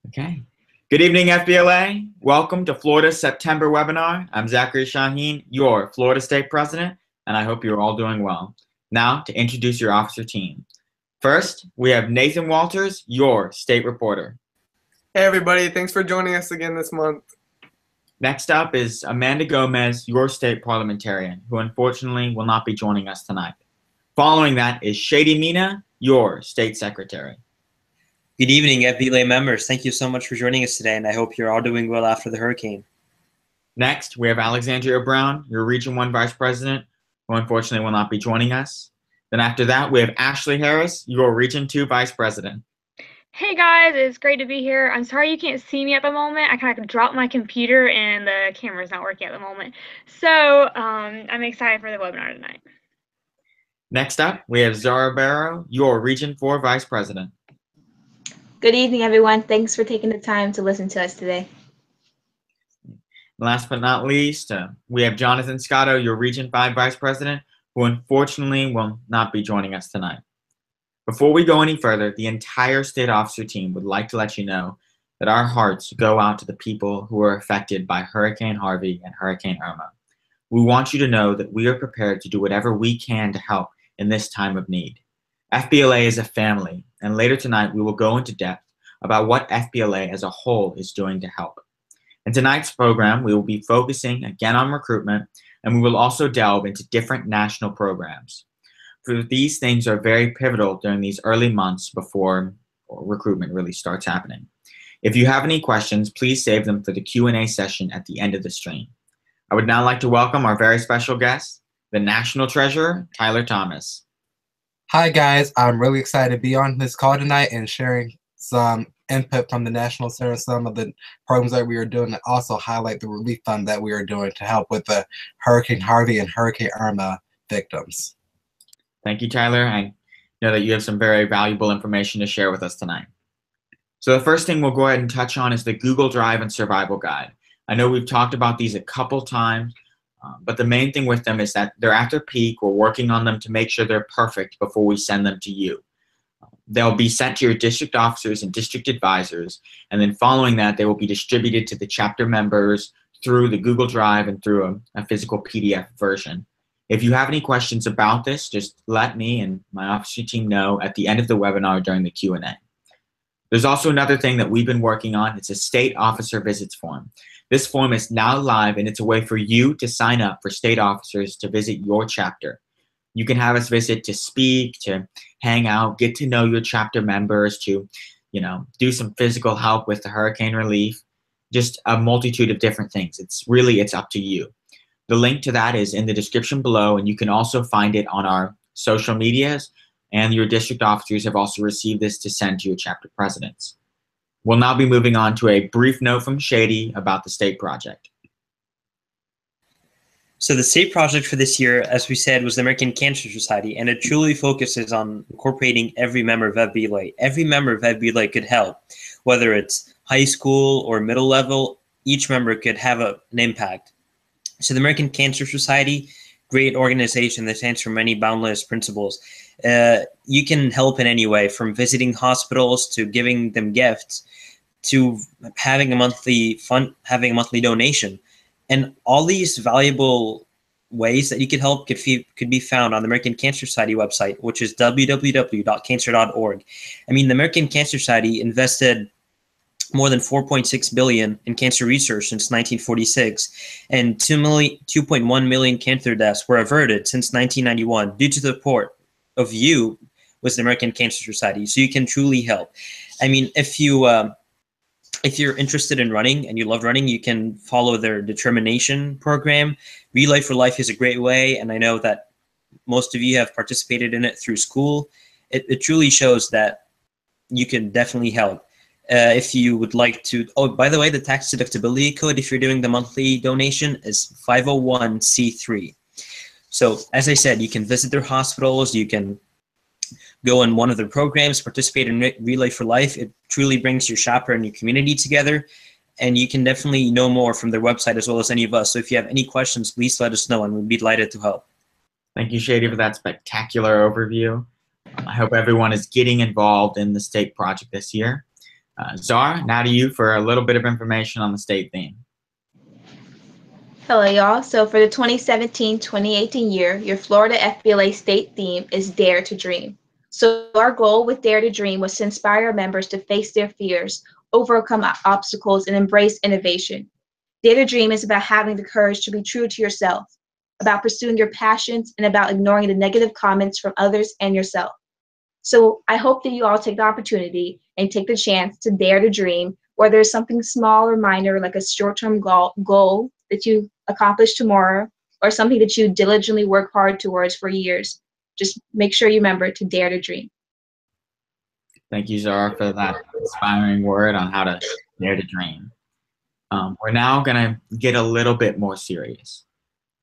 Okay. Good evening, FBLA. Welcome to Florida's September webinar. I'm Zachary Sahin, your Florida State President, and I hope you're all doing well. Now, to introduce your officer team. First, we have Nathan Walters, your state reporter. Hey, everybody. Thanks for joining us again this month. Next up is Amanda Gomez, your state parliamentarian, who unfortunately will not be joining us tonight. Following that is Shady Mina, your state secretary. Good evening, Fbla members. Thank you so much for joining us today, and I hope you're all doing well after the hurricane. Next, we have Alexandria Brown, your Region 1 Vice President, who unfortunately will not be joining us. Then after that, we have Ashley Harris, your Region 2 Vice President. Hey guys, it's great to be here. I'm sorry you can't see me at the moment. I kind of dropped my computer and the camera's not working at the moment. So I'm excited for the webinar tonight. Next up, we have Zahra Barrow, your Region 4 Vice President. Good evening, everyone. Thanks for taking the time to listen to us today. Last but not least, we have Jonathan Scotto, your Region 5 Vice President, who unfortunately will not be joining us tonight. Before we go any further, the entire state officer team would like to let you know that our hearts go out to the people who were affected by Hurricane Harvey and Hurricane Irma. We want you to know that we are prepared to do whatever we can to help in this time of need. FBLA is a family, and later tonight we will go into depth about what FBLA as a whole is doing to help. In tonight's program, we will be focusing again on recruitment, and we will also delve into different national programs. For these things are very pivotal during these early months before recruitment really starts happening. If you have any questions, please save them for the Q&A session at the end of the stream. I would now like to welcome our very special guest, the National Treasurer, Tyler Thomas. Hi guys, I'm really excited to be on this call tonight and sharing some input from the National Center, some of the programs that we are doing, and also highlight the relief fund that we are doing to help with the Hurricane Harvey and Hurricane Irma victims. Thank you, Tyler. I know that you have some very valuable information to share with us tonight. So the first thing we'll go ahead and touch on is the Google Drive and Survival Guide. I know we've talked about these a couple times, but the main thing with them is that they're at their peak. We're working on them to make sure they're perfect before we send them to you. They'll be sent to your district officers and district advisors, and then following that, they will be distributed to the chapter members through the Google Drive and through a physical PDF version. If you have any questions about this, just let me and my officer team know at the end of the webinar during the Q&A. There's also another thing that we've been working on. It's a state officer visits form. This form is now live, and it's a way for you to sign up for state officers to visit your chapter. You can have us visit to speak, to hang out, get to know your chapter members, to, do some physical help with the hurricane relief, just a multitude of different things. It's up to you. The link to that is in the description below, and you can also find it on our social medias, and your district officers have also received this to send to your chapter presidents. We'll now be moving on to a brief note from Shady about the state project. So the state project for this year, as we said, was the American Cancer Society, and it truly focuses on incorporating every member of FBLA. Every member of FBLA could help, whether it's high school or middle level, each member could have an impact. So the American Cancer Society, great organization that stands for many boundless principles. You can help in any way, from visiting hospitals to giving them gifts to having a monthly donation. And all these valuable ways that you could help could be found on the American Cancer Society website, which is www.cancer.org. I mean, the American Cancer Society invested more than $4.6 billion in cancer research since 1946, and 2.1 million cancer deaths were averted since 1991 due to the support of you with the American Cancer Society. So you can truly help. I mean, if you're interested in running and you love running, you can follow their determination program. Relay for Life is a great way, and I know that most of you have participated in it through school. It truly shows that you can definitely help. If you would like to, oh, by the way, the tax deductibility code, if you're doing the monthly donation, is 501c3. So as I said, you can visit their hospitals, you can go in one of their programs, participate in Relay for Life. It truly brings your shopper and your community together, and you can definitely know more from their website as well as any of us. So if you have any questions, please let us know, and we'd be delighted to help. Thank you, Shady, for that spectacular overview. I hope everyone is getting involved in the state project this year. Zahra, now to you for a little bit of information on the state theme. Hello, y'all. So for the 2017-2018 year, your Florida FBLA state theme is Dare to Dream. So our goal with Dare to Dream was to inspire members to face their fears, overcome obstacles, and embrace innovation. Dare to Dream is about having the courage to be true to yourself, about pursuing your passions, and about ignoring the negative comments from others and yourself. So I hope that you all take the opportunity and take the chance to dare to dream, whether it's something small or minor, like a short-term goal that you accomplish tomorrow, or something that you diligently work hard towards for years. Just make sure you remember to dare to dream. Thank you, Zahra, for that inspiring word on how to dare to dream. We're now going to get a little bit more serious.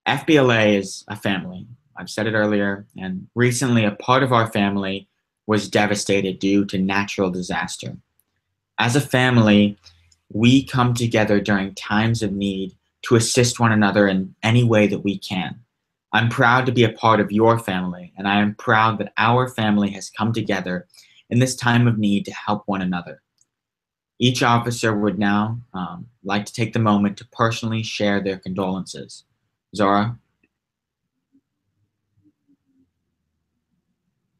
FBLA is a family. I've said it earlier, and recently a part of our family was devastated due to natural disaster. As a family, we come together during times of need to assist one another in any way that we can. I'm proud to be a part of your family, and I am proud that our family has come together in this time of need to help one another. Each officer would now like to take the moment to personally share their condolences. Zahra,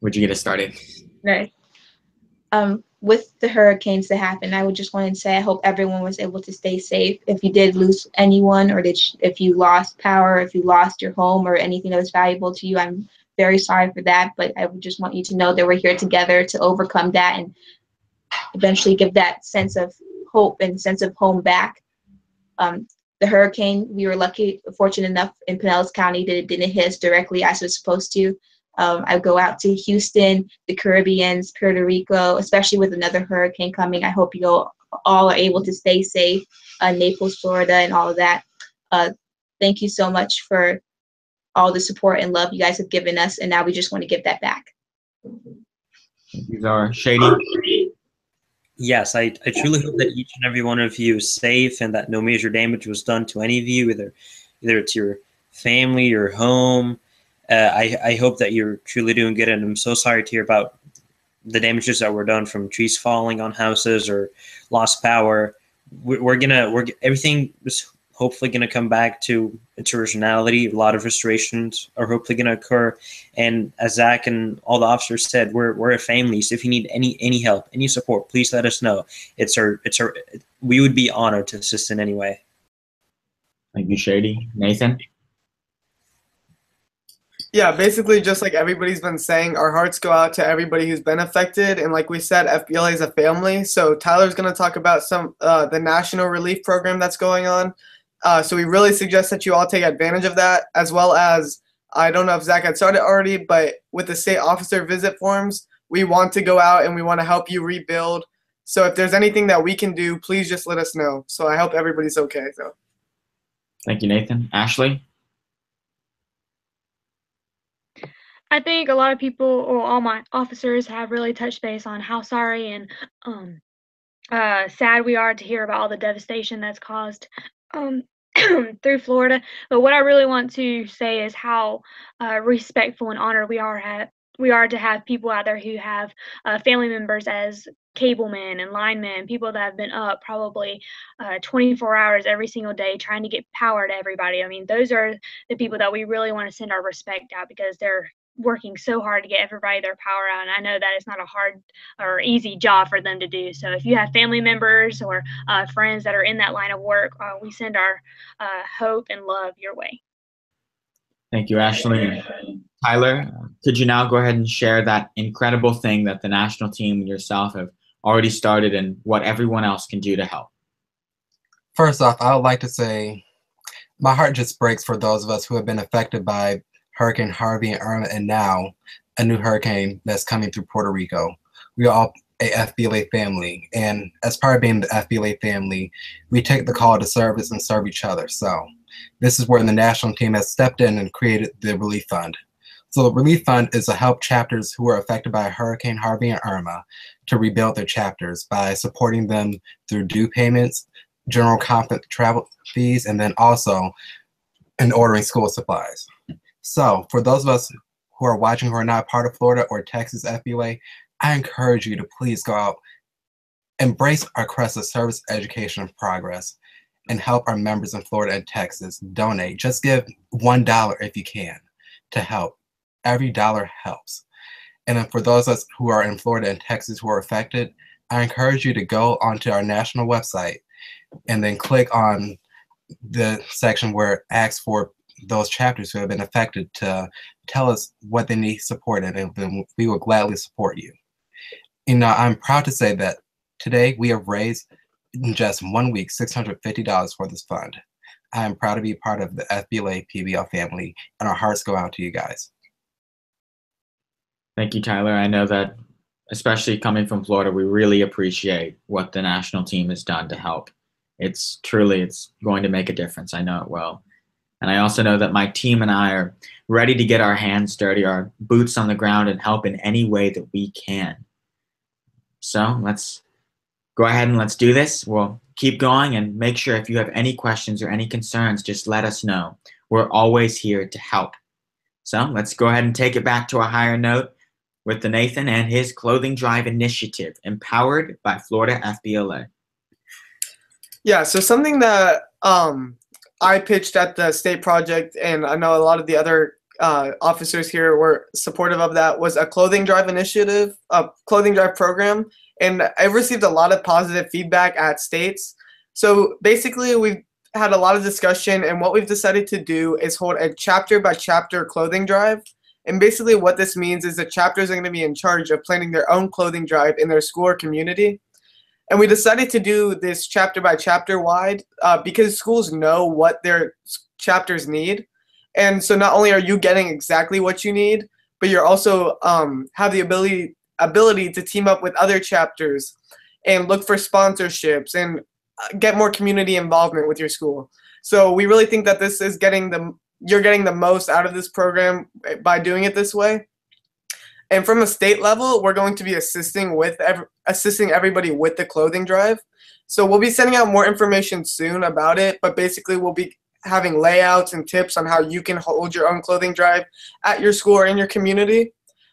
would you get us started? Right. With the hurricanes that happened, I would just want to say I hope everyone was able to stay safe. If you did lose anyone, or if you lost power, if you lost your home or anything that was valuable to you, I'm very sorry for that. But I would just want you to know that we're here together to overcome that and eventually give that sense of hope and sense of home back. The hurricane, we were fortunate enough in Pinellas County that it didn't hit us directly as it was supposed to. I go out to Houston, the Caribbean, Puerto Rico, especially with another hurricane coming. I hope you all are able to stay safe, Naples, Florida, and all of that. Thank you so much for all the support and love you guys have given us, and now we just want to give that back. Thank you, Zahra. Shady? Yes, I truly hope that each and every one of you is safe and that no major damage was done to any of you, either it's your family, your home. I hope that you're truly doing good, and I'm so sorry to hear about the damages that were done from trees falling on houses or lost power. Everything is hopefully gonna come back to its originality. A lot of restorations are hopefully gonna occur, and as Zach and all the officers said, we're a family. So if you need any help, any support, please let us know. We would be honored to assist in any way. Thank you, Shady. Nathan? Yeah, basically just like everybody's been saying, our hearts go out to everybody who's been affected. And like we said, FBLA is a family. So Tyler's going to talk about the national relief program that's going on. So we really suggest that you all take advantage of that, as well as, I don't know if Zach had started already, but with the state officer visit forms, we want to go out and we want to help you rebuild. So if there's anything that we can do, please just let us know. So I hope everybody's okay. So. Thank you, Nathan. Ashley? I think a lot of people, or all my officers, have really touched base on how sorry and sad we are to hear about all the devastation that's caused through Florida. But what I really want to say is how respectful and honored we are to have people out there who have family members as cablemen and linemen, people that have been up probably 24 hours every single day trying to get power to everybody. I mean, those are the people that we really want to send our respect out, because they're working so hard to get everybody their power out, and I know that it's not a hard or easy job for them to do. So if you have family members or friends that are in that line of work, we send our hope and love your way. Thank you, Ashley. Tyler, could you now go ahead and share that incredible thing that the national team and yourself have already started, and what everyone else can do to help? First off, I would like to say my heart just breaks for those of us who have been affected by Hurricane Harvey and Irma, and now a new hurricane that's coming through Puerto Rico. We are all a FBLA family, and as part of being the FBLA family, we take the call to service and serve each other. So this is where the national team has stepped in and created the Relief Fund. So the Relief Fund is to help chapters who are affected by Hurricane Harvey and Irma to rebuild their chapters by supporting them through due payments, general conference travel fees, and then also in ordering school supplies. So for those of us who are watching who are not part of Florida or Texas FBLA, I encourage you to please go out Embrace our crest of service, education, and progress, and help our members in Florida and Texas donate. Just give $1 if you can to help. Every dollar helps. And then for those of us who are in Florida and Texas who are affected, I encourage you to go onto our national website and then click on the section where it asks for those chapters who have been affected to tell us what they need support in, and then we will gladly support you. You know, I'm proud to say that today we have raised in just 1 week $650 for this fund. I am proud to be part of the Fbla PBL family, and our hearts go out to you guys. Thank you, Tyler. I know that, especially coming from Florida, we really appreciate what the national team has done to help. It's going to make a difference. I know it will. And I also know that my team and I are ready to get our hands dirty, our boots on the ground, and help in any way that we can. So let's go ahead and let's do this. We'll keep going, and make sure if you have any questions or any concerns, just let us know. We're always here to help. So let's go ahead and take it back to a higher note with the Nathan and his Clothing Drive Initiative, empowered by Florida Fbla. Yeah, so something that I pitched at the state project, and I know a lot of the other officers here were supportive of that, was a clothing drive initiative, a clothing drive program, and I received a lot of positive feedback at states. So basically, we've had a lot of discussion, and what we've decided to do is hold a chapter by chapter clothing drive. And basically what this means is the chapters are going to be in charge of planning their own clothing drive in their school or community. And we decided to do this chapter by chapter wide because schools know what their chapters need. And so not only are you getting exactly what you need, but you're also have the ability to team up with other chapters and look for sponsorships and get more community involvement with your school. So we really think that this is you're getting the most out of this program by doing it this way. And from a state level, we're going to be assisting everybody with the clothing drive. So we'll be sending out more information soon about it, but basically we'll be having layouts and tips on how you can hold your own clothing drive at your school or in your community.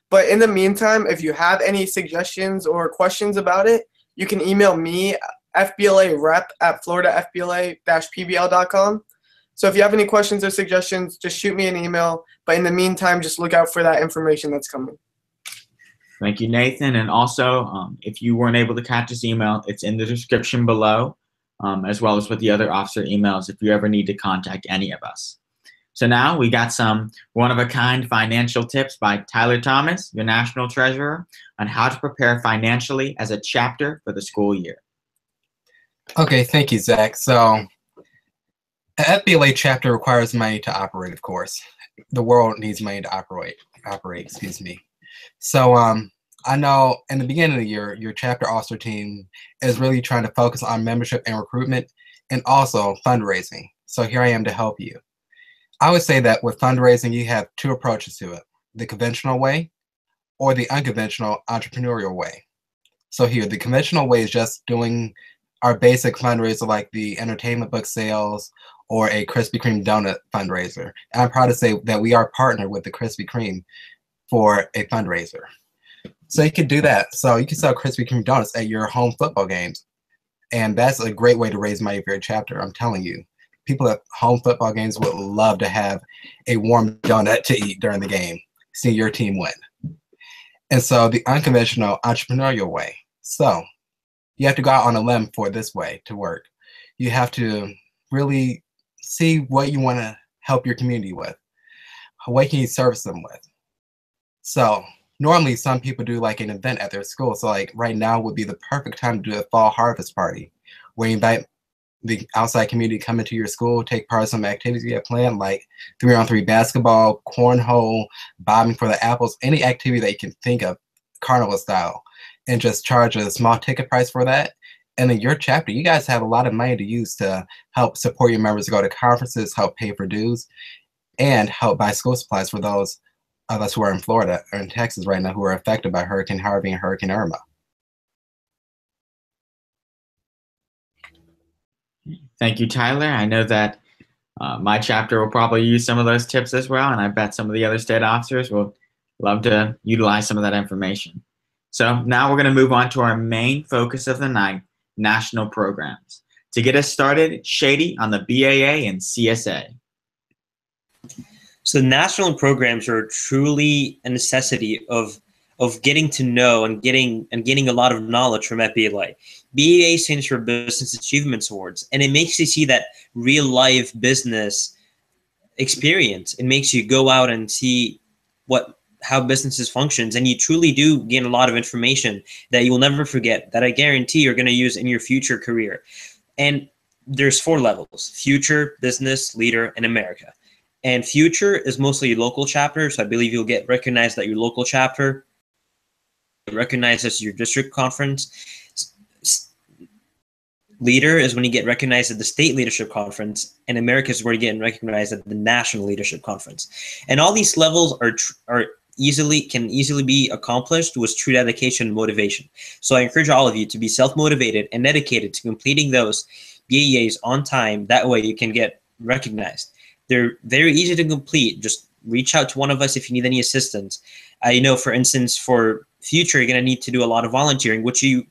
But in the meantime, if you have any suggestions or questions about it, you can email me, fblarep@floridafbla-pbl.com. So if you have any questions or suggestions, just shoot me an email. But in the meantime, just look out for that information that's coming. Thank you, Nathan. And also, if you weren't able to catch this email, it's in the description below, as well as with the other officer emails if you ever need to contact any of us. So now we got some one-of-a-kind financial tips by Tyler Thomas, your National Treasurer, on how to prepare financially as a chapter for the school year. Okay, thank you, Zach. So an Fbla chapter requires money to operate, of course. The world needs money to operate, excuse me. So I know in the beginning of the year, your chapter officer team is really trying to focus on membership and recruitment and also fundraising. So here I am to help you. I would say that with fundraising, you have two approaches to it, the conventional way or the unconventional entrepreneurial way. So here, the conventional way is just doing our basic fundraiser like the entertainment book sales or a Krispy Kreme donut fundraiser. And I'm proud to say that we are partnered with the Krispy Kreme for a fundraiser. So you can do that. So you can sell Krispy Kreme donuts at your home football games. And that's a great way to raise money for your chapter, I'm telling you. People at home football games would love to have a warm donut to eat during the game, see your team win. And so the unconventional entrepreneurial way. So you have to go out on a limb for this way to work. You have to really see what you want to help your community with. What can you service them with? So normally some people do like an event at their school. So like right now would be the perfect time to do a fall harvest party where you invite the outside community to come into your school, take part in some activities you have planned, like 3-on-3 basketball, cornhole, bobbing for the apples, any activity that you can think of, carnival style, and just charge a small ticket price for that. And then your chapter, you guys have a lot of money to use to help support your members to go to conferences, help pay for dues, and help buy school supplies for those of us who are in Florida or in Texas right now who are affected by Hurricane Harvey and Hurricane Irma. Thank you, Tyler. I know that my chapter will probably use some of those tips as well, and I bet some of the other state officers will love to utilize some of that information. So now we're going to move on to our main focus of the night, national programs. To get us started, Shady on the BAA and CSA. So national programs are truly a necessity of getting to know and gaining a lot of knowledge from FBLA. BAA stands for Business Achievements Awards, and it makes you see that real life business experience. It makes you go out and see how businesses functions, and you truly do gain a lot of information that you will never forget, that I guarantee you're going to use in your future career. And there's 4 levels: future, business, leader, and America. And future is mostly local chapter, so I believe you'll get recognized at your local chapter, recognized as your district conference. Leader is when you get recognized at the state leadership conference, and America is where you get recognized at the national leadership conference. And all these levels can easily be accomplished with true dedication and motivation. So I encourage all of you to be self-motivated and dedicated to completing those BAAs on time. That way you can get recognized. They're very easy to complete. Just reach out to one of us if you need any assistance. I know, for instance, for future, you're going to need to do a lot of volunteering, which you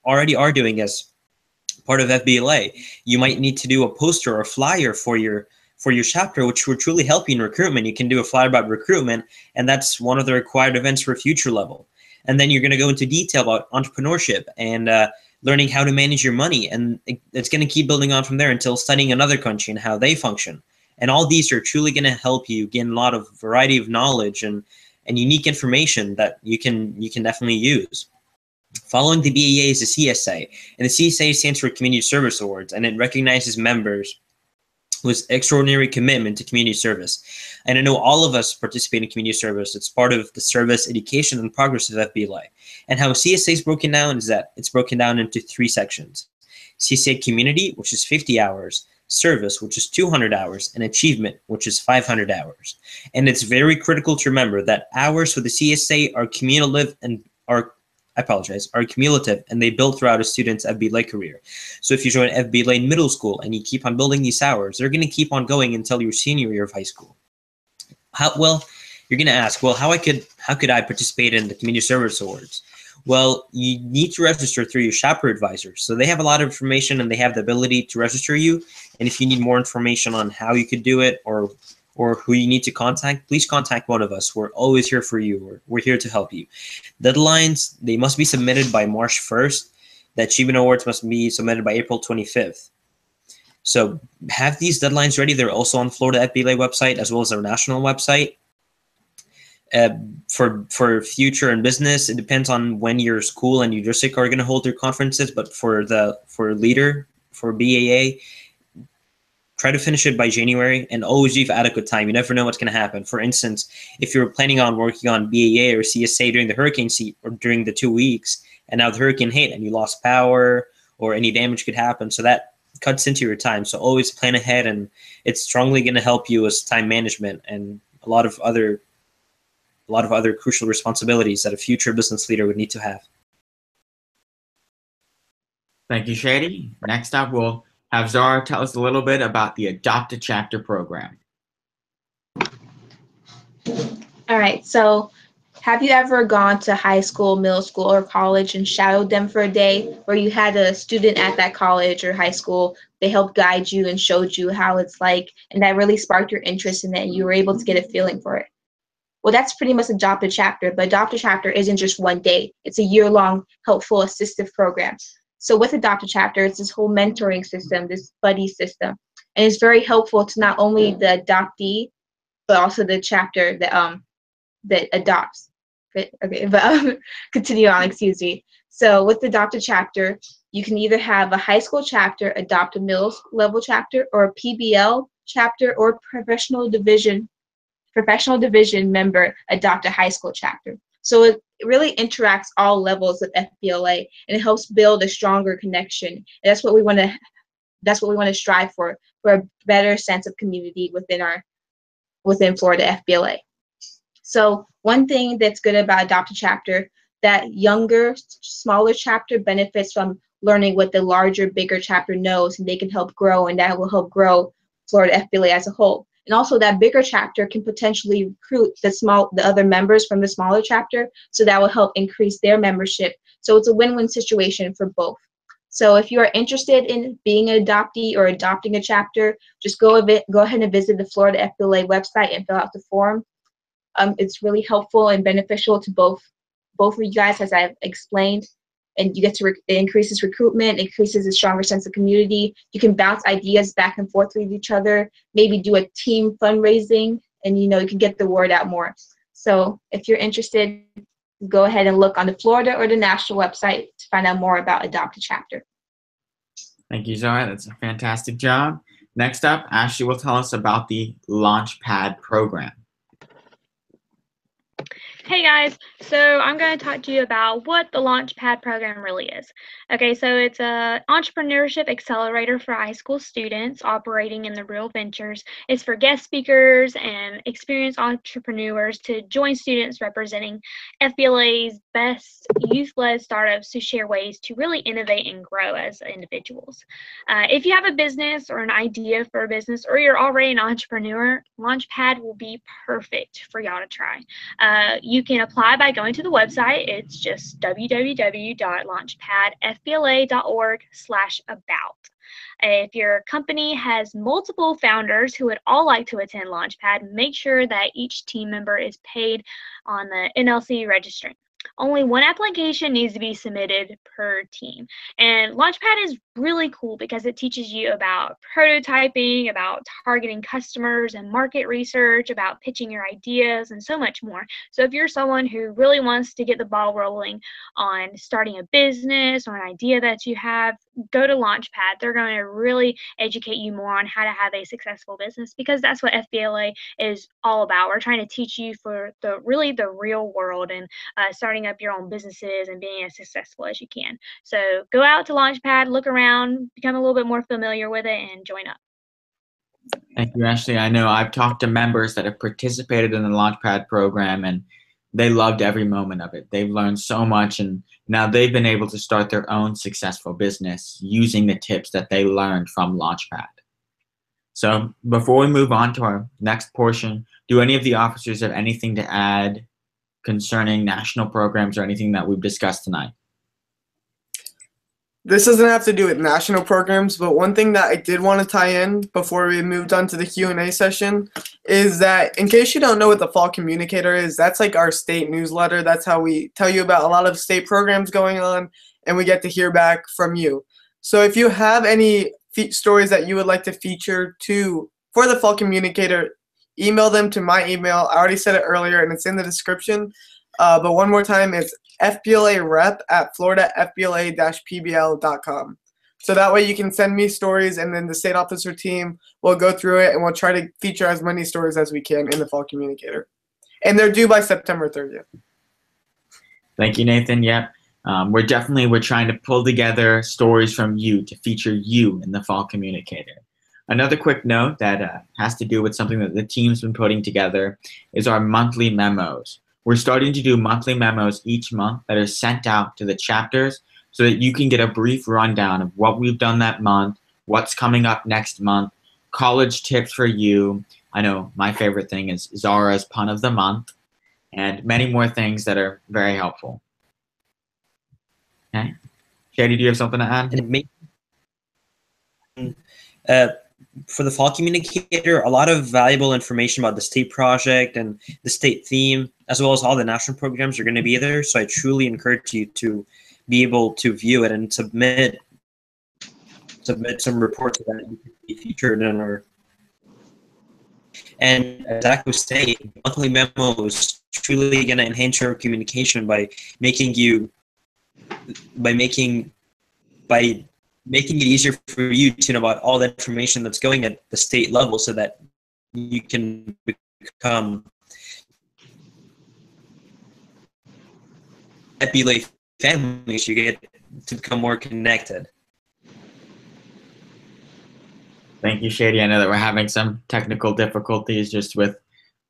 already are doing as part of FBLA. You might need to do a poster or flyer for your chapter, which will truly help you in recruitment. You can do a flyer about recruitment, and that's one of the required events for future level. And then you're going to go into detail about entrepreneurship and learning how to manage your money. And it's going to keep building on from there until studying another country and how they function. And all these are truly going to help you gain a lot of variety of knowledge and unique information that you can definitely use. Following the BAA is the CSA, and the CSA stands for Community Service Awards, and it recognizes members with extraordinary commitment to community service. And I know all of us participate in community service. It's part of the service, education, and progress of FBLA. And how CSA is broken down is that it's broken down into 3 sections: CSA Community, which is 50 hours, Service, which is 200 hours, and Achievement, which is 500 hours. And it's very critical to remember that hours for the CSA are cumulative, and they build throughout a student's FBLA career. So if you join FBLA in middle school and you keep on building these hours, they're going to keep on going until your senior year of high school. You're going to ask, well, how could I participate in the Community Service Awards? Well, you need to register through your chapter advisor. So they have a lot of information and they have the ability to register you. And if you need more information on how you could do it or who you need to contact, please contact one of us. We're always here for you. We're here to help you. Deadlines, they must be submitted by March 1st. The Achievement Awards must be submitted by April 25th. So have these deadlines ready. They're also on Florida FBLA website as well as our national website. For future and business, it depends on when your school and your district are going to hold their conferences. But for leader, for BAA, try to finish it by January and always leave adequate time. You never know what's going to happen. For instance, if you're planning on working on BAA or CSA during the hurricane season or during the 2 weeks, and now the hurricane hit and you lost power or any damage could happen, so that cuts into your time. So always plan ahead, and it's strongly going to help you with time management and a lot of other crucial responsibilities that a future business leader would need to have. Thank you, Shady. Next up, we'll have Zahra tell us a little bit about the Adopt a Chapter program. All right, so have you ever gone to high school, middle school, or college and shadowed them for a day, where you had a student at that college or high school, they helped guide you and showed you how it's like, and that really sparked your interest in it and you were able to get a feeling for it? Well, that's pretty much Adopt a Chapter, but Adopt a Chapter isn't just one day. It's a year-long helpful assistive program. So with Adopt a Chapter, it's this whole mentoring system, this buddy system. And it's very helpful to not only the adoptee, but also the chapter that adopts. Okay, but continue on, excuse me. So with the Adopt a Chapter, you can either have a high school chapter adopt a middle level chapter, or a PBL chapter, or professional division member adopt a high school chapter. So it really interacts all levels of FBLA, and it helps build a stronger connection. And that's what we want to strive for a better sense of community within Florida FBLA. So one thing that's good about Adopt a Chapter, that younger, smaller chapter benefits from learning what the larger, bigger chapter knows, and they can help grow, and that will help grow Florida FBLA as a whole. And also that bigger chapter can potentially recruit the other members from the smaller chapter, so that will help increase their membership. So it's a win-win situation for both. So if you are interested in being an adoptee or adopting a chapter, just go ahead and visit the Florida FBLA website and fill out the form. It's really helpful and beneficial to both of you guys, as I've explained. And you get to it increases recruitment, increases a stronger sense of community. You can bounce ideas back and forth with each other, maybe do a team fundraising, and you can get the word out more. So if you're interested, go ahead and look on the Florida or the national website to find out more about Adopt a Chapter. Thank you, Zahra. That's a fantastic job. Next up, Ashley will tell us about the Launchpad program. Hey guys, so I'm going to talk to you about what the Launchpad program really is. Okay, so it's an entrepreneurship accelerator for high school students operating in the real ventures. It's for guest speakers and experienced entrepreneurs to join students representing FBLA's best youth-led startups to share ways to really innovate and grow as individuals. If you have a business or an idea for a business, or you're already an entrepreneur, Launchpad will be perfect for y'all to try. You can apply by going to the website. It's just www.launchpadfbla.org/about. If your company has multiple founders who would all like to attend Launchpad, make sure that each team member is paid on the NLC registrant. Only one application needs to be submitted per team. And Launchpad is really cool because it teaches you about prototyping, about targeting customers and market research, about pitching your ideas, and so much more. So if you're someone who really wants to get the ball rolling on starting a business or an idea that you have, go to Launchpad. They're going to really educate you more on how to have a successful business, because that's what FBLA is all about. We're trying to teach you for the real world and starting up your own businesses and being as successful as you can. So go out to Launchpad, look around, become a little bit more familiar with it, and join up. Thank you, Ashley. I know I've talked to members that have participated in the Launchpad program, and they loved every moment of it. They've learned so much, and now they've been able to start their own successful business using the tips that they learned from Launchpad. So before we move on to our next portion, do any of the officers have anything to add concerning national programs or anything that we've discussed tonight? This doesn't have to do with national programs, but one thing that I did want to tie in before we moved on to the Q&A session is that, in case you don't know what the Fall Communicator is, that's like our state newsletter. That's how we tell you about a lot of state programs going on, and we get to hear back from you. So if you have any stories that you would like to feature for the Fall Communicator, email them to my email. I already said it earlier, and it's in the description. But one more time, it's fblarep@floridafbla-pbl.com. So that way you can send me stories, and then the state officer team will go through it, and we'll try to feature as many stories as we can in the Fall Communicator. And they're due by September 30th. Thank you, Nathan. Yep. We're trying to pull together stories from you to feature you in the Fall Communicator. Another quick note that has to do with something that the team's been putting together is our monthly memos. We're starting to do monthly memos each month that are sent out to the chapters so that you can get a brief rundown of what we've done that month, what's coming up next month, college tips for you. I know my favorite thing is Zahra's pun of the month, and many more things that are very helpful. Okay. Shady, do you have something to add? For the Fall Communicator, a lot of valuable information about the state project and the state theme, as well as all the national programs, are going to be there. So I truly encourage you to be able to view it and submit some reports that you can be featured in. And as Zach was saying, monthly memos truly going to enhance your communication by making it easier for you to know about all the information that's going at the state level, so that you can become FBLA families. You get to become more connected. Thank you, Shady. I know that we're having some technical difficulties just with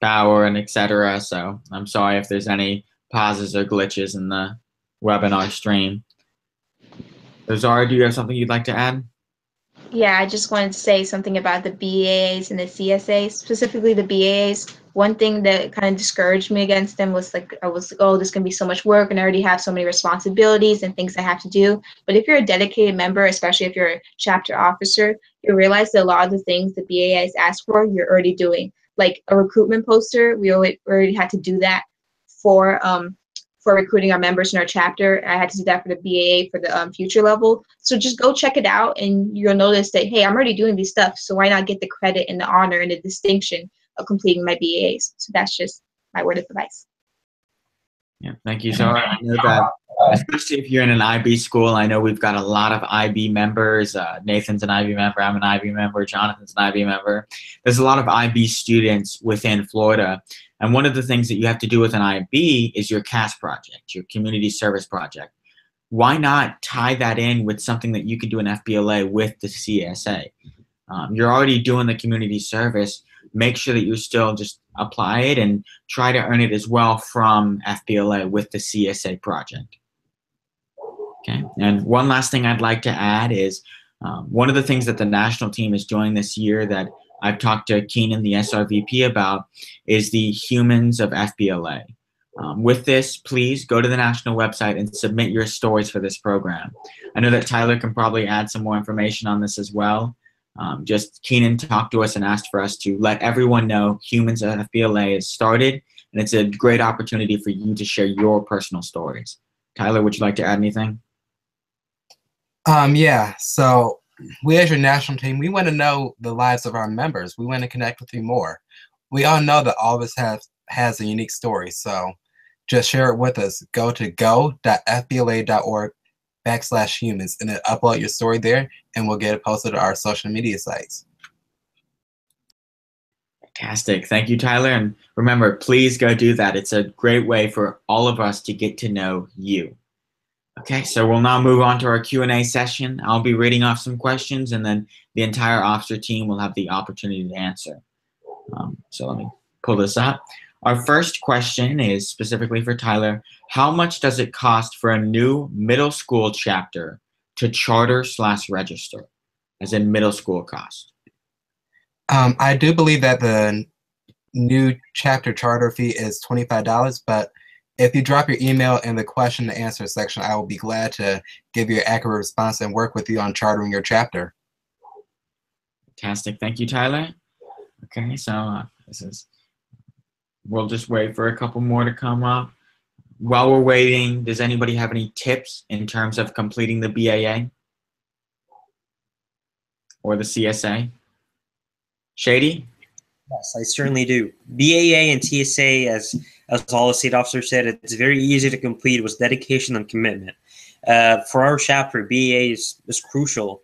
power and etc. So I'm sorry if there's any pauses or glitches in the webinar stream. Zahra, do you have something you'd like to add? Yeah, I just wanted to say something about the BAAs and the CSAs, specifically the BAAs. One thing that kind of discouraged me against them was like, I was like, oh, there's going to be so much work and I already have so many responsibilities and things I have to do. But if you're a dedicated member, especially if you're a chapter officer, you realize that a lot of the things the BAAs ask for, you're already doing. Like a recruitment poster, we already had to do that for recruiting our members in our chapter. I had to do that for the BAA for the future level. So just go check it out and you'll notice that, hey, I'm already doing these stuff. So why not get the credit and the honor and the distinction of completing my BAAs? So that's just my word of advice. Yeah, thank you, Zahra. I know that, especially if you're in an IB school, I know we've got a lot of IB members. Nathan's an IB member, I'm an IB member, Jonathan's an IB member. There's a lot of IB students within Florida. And one of the things that you have to do with an IB is your CAS project, your community service project. Why not tie that in with something that you can do in FBLA with the CSA? You're already doing the community service. Make sure that you still just apply it and try to earn it as well from FBLA with the CSA project. Okay, and one last thing I'd like to add is one of the things that the national team is doing this year that I've talked to Keenan, the SRVP, about is the Humans of FBLA. With this, please go to the national website and submit your stories for this program. I know that Tyler can probably add some more information on this as well. Just Keenan talked to us and asked for us to let everyone know Humans of FBLA is started, and it's a great opportunity for you to share your personal stories. Tyler, would you like to add anything? Yeah, so we as your national team, we want to know the lives of our members. We want to connect with you more. We all know that all of us has a unique story, so just share it with us. Go to go.fbla.org/humans and then upload your story there, and we'll get it posted to our social media sites. Fantastic. Thank you, Tyler. And remember, please go do that. It's a great way for all of us to get to know you. Okay, so we'll now move on to our Q&A session. I'll be reading off some questions, and then the entire officer team will have the opportunity to answer. So let me pull this up. Our first question is specifically for Tyler. How much does it cost for a new middle school chapter to charter/register, as in middle school cost? I do believe that the new chapter charter fee is $25, but if you drop your email in the question and answer section, I will be glad to give you an accurate response and work with you on chartering your chapter. Fantastic. Thank you, Tyler. Okay, so we'll just wait for a couple more to come up. While we're waiting, does anybody have any tips in terms of completing the BAA or the CSA? Shady? Yes, I certainly do. BAA and TSA, as all the state officers said, it's very easy to complete with dedication and commitment. For our chapter, BAA is crucial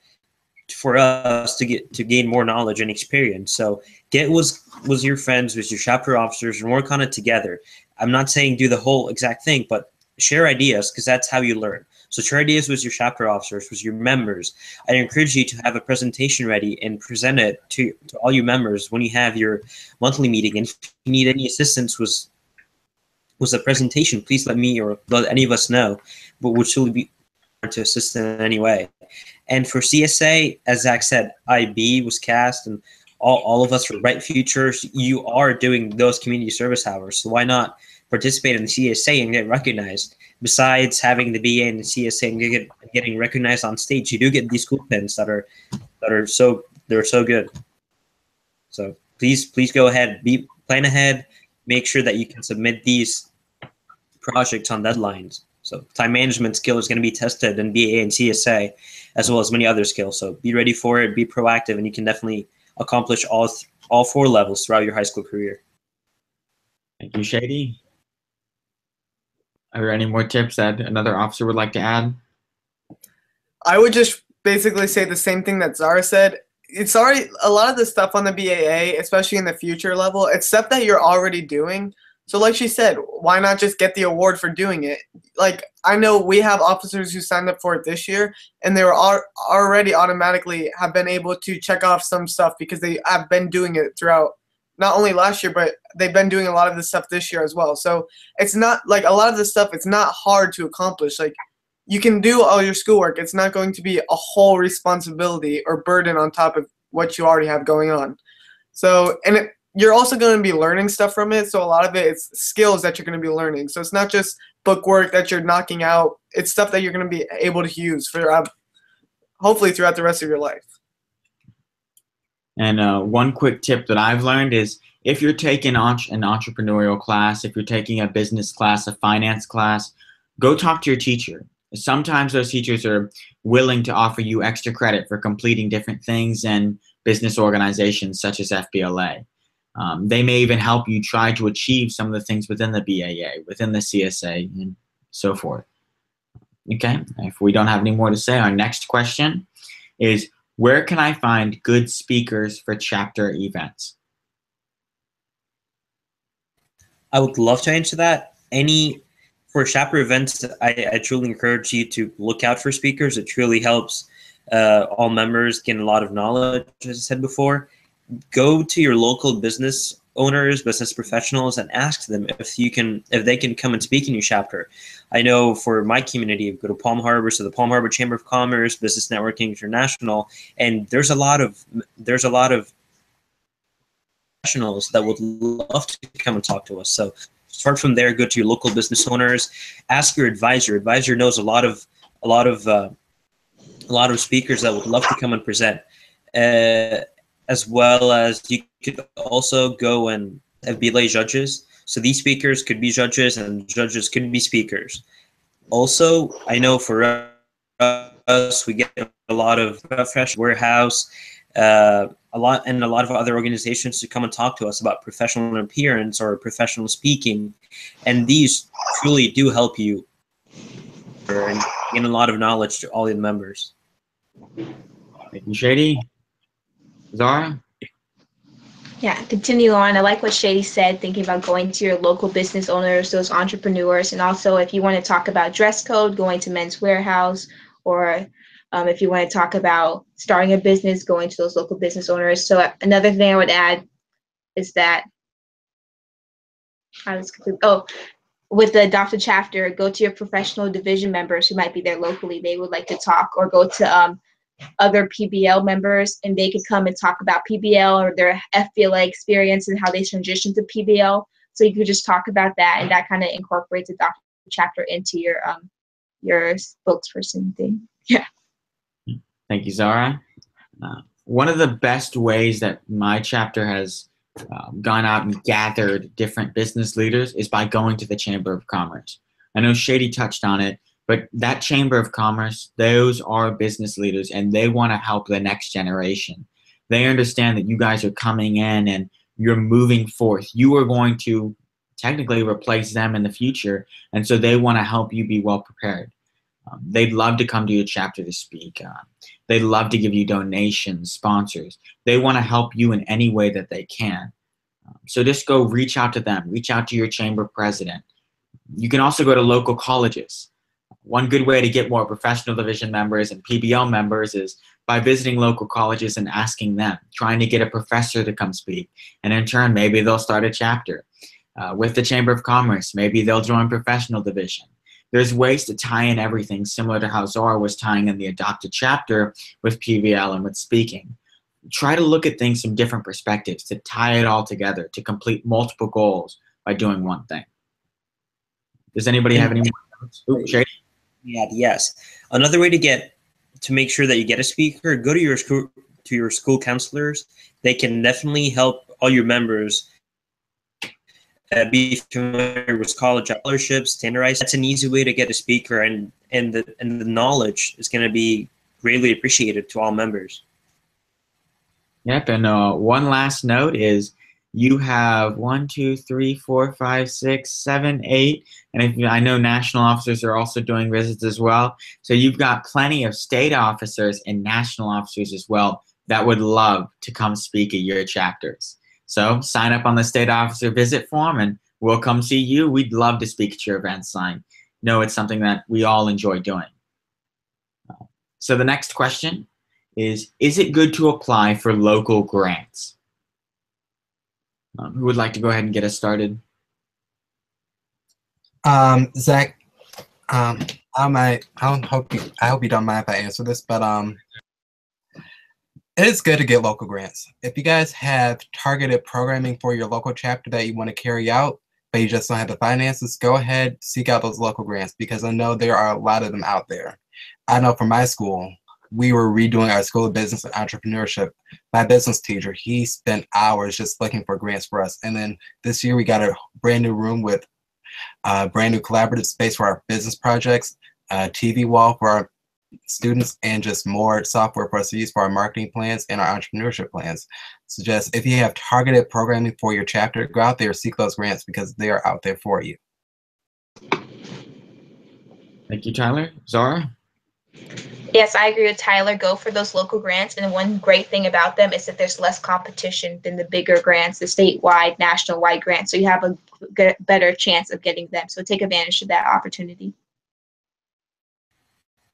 for us to gain more knowledge and experience. So get with your friends, with your chapter officers, and work on it together. I'm not saying do the whole exact thing, but share ideas, because that's how you learn. So share ideas with your chapter officers, with your members. I encourage you to have a presentation ready and present it to all your members when you have your monthly meeting. And if you need any assistance with the presentation, please let me or let any of us know, but we'll surely be to assist in any way. And for CSA, as Zach said, IB was cast, and all of us for Bright Futures, you are doing those community service hours. So why not participate in the CSA and get recognized? Besides having the BA and the CSA and getting recognized on stage, you do get these cool pins that are so good. So please go ahead, plan ahead, make sure that you can submit these projects on deadlines. So time management skill is going to be tested in BA and CSA, as well as many other skills. So be ready for it, be proactive, and you can definitely accomplish all 4 levels throughout your high school career. Thank you, Shady. Are there any more tips that another officer would like to add? I would just basically say the same thing that Zahra said. It's already a lot of the stuff on the BAA, especially in the future level, it's stuff that you're already doing. So like she said, why not just get the award for doing it? Like, I know we have officers who signed up for it this year, and they were already automatically have been able to check off some stuff because they have been doing it throughout not only last year, but they've been doing a lot of this stuff this year as well. So it's not like a lot of this stuff, it's not hard to accomplish. Like, you can do all your schoolwork. It's not going to be a whole responsibility or burden on top of what you already have going on. So, and you're also going to be learning stuff from it. So a lot of it is skills that you're going to be learning. So it's not just book work that you're knocking out. It's stuff that you're going to be able to use for hopefully throughout the rest of your life. And one quick tip that I've learned is if you're taking an entrepreneurial class, if you're taking a business class, a finance class, go talk to your teacher. Sometimes those teachers are willing to offer you extra credit for completing different things in business organizations such as Fbla. They may even help you try to achieve some of the things within the BAA, within the CSA, and so forth. Okay, if we don't have any more to say, our next question is, where can I find good speakers for chapter events? I would love to answer that. For chapter events, I truly encourage you to look out for speakers. It truly helps all members gain a lot of knowledge, as I said before. Go to your local business owners, business professionals, and ask them if they can come and speak in your chapter. I know for my community, go to Palm Harbor, so the Palm Harbor Chamber of Commerce, Business Networking International, and there's a lot of professionals that would love to come and talk to us. So start from there. Go to your local business owners. Ask your advisor. Advisor knows a lot of speakers that would love to come and present. As well as you could also go and Fbla judges. So these speakers could be judges and judges could be speakers. Also, I know for us, we get a lot of Fresh Warehouse, a lot of other organizations to come and talk to us about professional appearance or professional speaking. And these truly do help you and gain a lot of knowledge to all the members. Thank you, Shady. Zahra? Yeah, continue on. I like what Shady said, thinking about going to your local business owners, those entrepreneurs, and also if you want to talk about dress code, going to Men's Warehouse, or if you want to talk about starting a business, going to those local business owners. So another thing I would add is that, with the adopted chapter, go to your professional division members who might be there locally. They would like to talk, or go to other PBL members, and they could come and talk about PBL or their Fbla experience and how they transitioned to PBL. So you could just talk about that, and that kind of incorporates the adopted chapter into your spokesperson thing. Yeah. Thank you, Zahra. One of the best ways that my chapter has gone out and gathered different business leaders is by going to the Chamber of Commerce. I know Shady touched on it, but that Chamber of Commerce, those are business leaders, and they want to help the next generation. They understand that you guys are coming in and you're moving forth. You are going to technically replace them in the future, and so they want to help you be well prepared. They'd love to come to your chapter to speak. They'd love to give you donations, sponsors. They want to help you in any way that they can. So just go reach out to them. Reach out to your chamber president. You can also go to local colleges. One good way to get more professional division members and PBL members is by visiting local colleges and asking them, trying to get a professor to come speak. And in turn, maybe they'll start a chapter. With the Chamber of Commerce, maybe they'll join professional division. There's ways to tie in everything, similar to how Zahra was tying in the adopted chapter with PBL and with speaking. Try to look at things from different perspectives to tie it all together, to complete multiple goals by doing one thing. Does anybody have any more notes? Ooh, Shady? Yeah, yes. Another way to make sure that you get a speaker, go to your school counselors. They can definitely help all your members be familiar with college scholarships, standardized. That's an easy way to get a speaker, and the knowledge is going to be greatly appreciated to all members. Yep, and one last note is you have 1, 2, 3, 4, 5, 6, 7, 8, and I know national officers are also doing visits as well. So you've got plenty of state officers and national officers as well that would love to come speak at your chapters. So sign up on the state officer visit form and we'll come see you. We'd love to speak at your events. I know it's something that we all enjoy doing. So the next question is it good to apply for local grants? Who would like to go ahead and get us started? Zach, I hope you don't mind if I answer this, but it is good to get local grants. If you guys have targeted programming for your local chapter that you want to carry out, but you just don't have the finances, go ahead, seek out those local grants, because I know there are a lot of them out there. I know for my school, we were redoing our School of Business and Entrepreneurship. My business teacher, he spent hours just looking for grants for us. And then this year we got a brand new room with a brand new collaborative space for our business projects, a TV wall for our students, and just more software for us to use for our marketing plans and our entrepreneurship plans. So just if you have targeted programming for your chapter, go out there, seek those grants, because they are out there for you. Thank you, Tyler. Zahra? Yes, I agree with Tyler. Go for those local grants. And one great thing about them is that there's less competition than the bigger grants, the statewide, national-wide grants. So you have a better chance of getting them. So take advantage of that opportunity.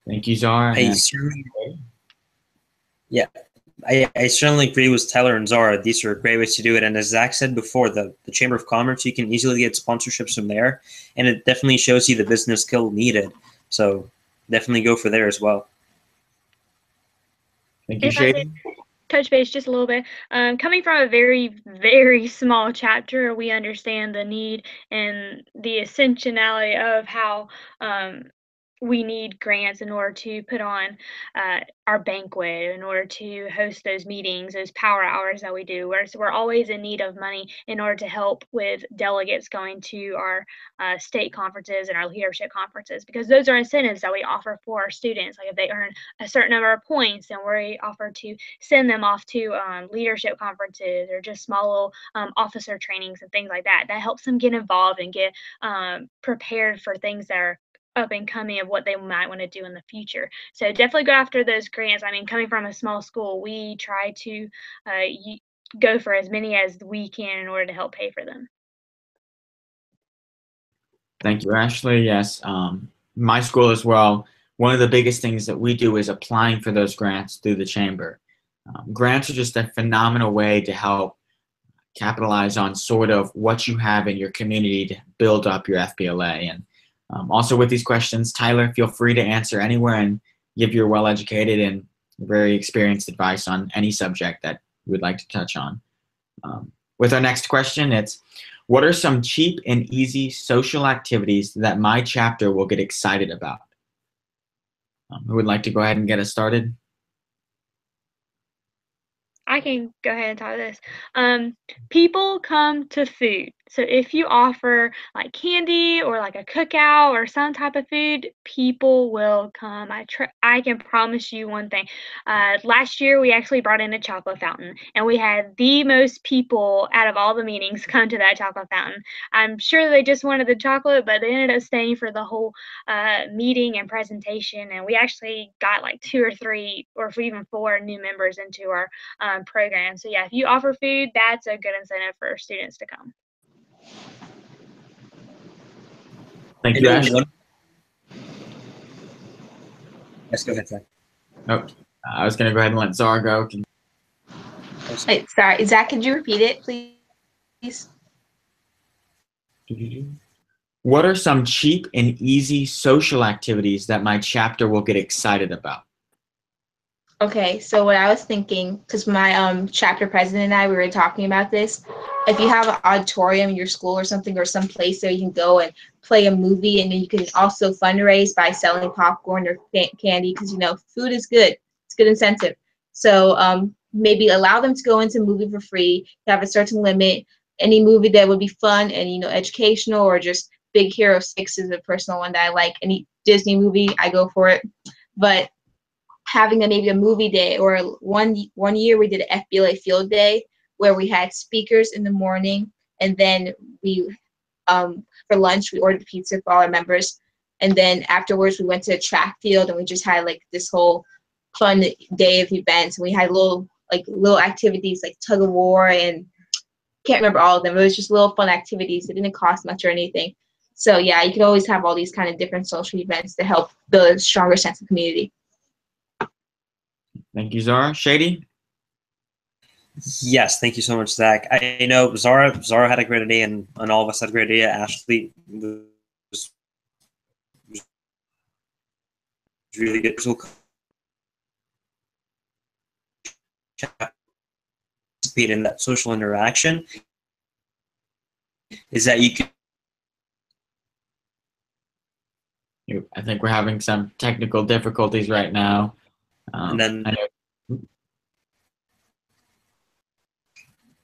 Thank you, Zahra. I certainly agree with Tyler and Zahra. These are great ways to do it. And as Zach said before, the Chamber of Commerce, you can easily get sponsorships from there. And it definitely shows you the business skill needed. So definitely go for there as well. Thank you, If I Shady. could touch base just a little bit. Coming from a very, very small chapter, we understand the need and the essentiality of how we need grants in order to put on our banquet, in order to host those meetings, those power hours that we do. We're always in need of money in order to help with delegates going to our state conferences and our leadership conferences, because those are incentives that we offer for our students. Like if they earn a certain number of points, then we offer to send them off to leadership conferences or just small little officer trainings and things like that. That helps them get involved and get prepared for things that are up and coming of what they might want to do in the future. So definitely go after those grants. I mean, coming from a small school, we try to go for as many as we can in order to help pay for them. Thank you, Ashley. Yes, my school as well. One of the biggest things that we do is applying for those grants through the chamber. Grants are just a phenomenal way to help capitalize on sort of what you have in your community to build up your FBLA. And also with these questions, Tyler, feel free to answer anywhere and give your well-educated and very experienced advice on any subject that you would like to touch on. With our next question, it's, what are some cheap and easy social activities that my chapter will get excited about? Who would like to go ahead and get us started? I can go ahead and talk this. People come to food. So if you offer like candy or like a cookout or some type of food, people will come. I can promise you one thing. Last year we actually brought in a chocolate fountain, and we had the most people out of all the meetings come to that chocolate fountain. I'm sure they just wanted the chocolate, but they ended up staying for the whole meeting and presentation. And we actually got like 2 or 3 or even 4 new members into our program. So yeah, if you offer food, that's a good incentive for students to come. Thank you, Ashley. Yes, go ahead, Zach. Oh, I was going to go ahead and let Zahra go. Wait, sorry, Zach, could you repeat it, please? What are some cheap and easy social activities that my chapter will get excited about? Okay, so what I was thinking, because my chapter president and I, we were talking about this. If you have an auditorium in your school or something, or some place where you can go and play a movie, and then you can also fundraise by selling popcorn or candy, because you know food is good. It's a good incentive. So maybe allow them to go into a movie for free. Have a certain limit. Any movie that would be fun and educational, or just Big Hero 6 is a personal one that I like. Any Disney movie, I go for it. But having maybe a movie day, or one year we did an FBLA field day where we had speakers in the morning, and then we for lunch we ordered pizza for all our members, and then afterwards we went to a track field and we just had like this whole fun day of events. And we had little activities like tug of war, and can't remember all of them. It was just little fun activities. It didn't cost much or anything. So yeah, you can always have all these kind of different social events to help build a stronger sense of community. Thank you, Zahra. Shady? Yes, thank you so much, Zach. I know Zahra had a great idea, and all of us had a great idea. Ashley was really good. Participate in that social interaction is that you can. I think we're having some technical difficulties right now. And then,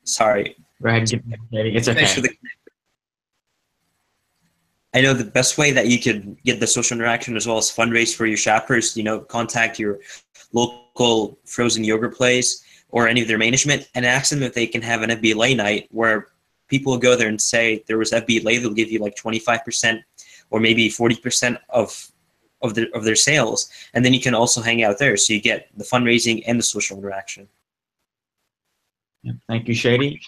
sorry. Go ahead and get it's okay. I know the best way that you could get the social interaction as well as fundraise for your chapters, you know, contact your local frozen yogurt place or any of their management and ask them if they can have an Fbla night where people will go there and say there was Fbla, they'll give you like 25% or maybe 40% of their sales, and then you can also hang out there, so you get the fundraising and the social interaction. Thank you, Shady.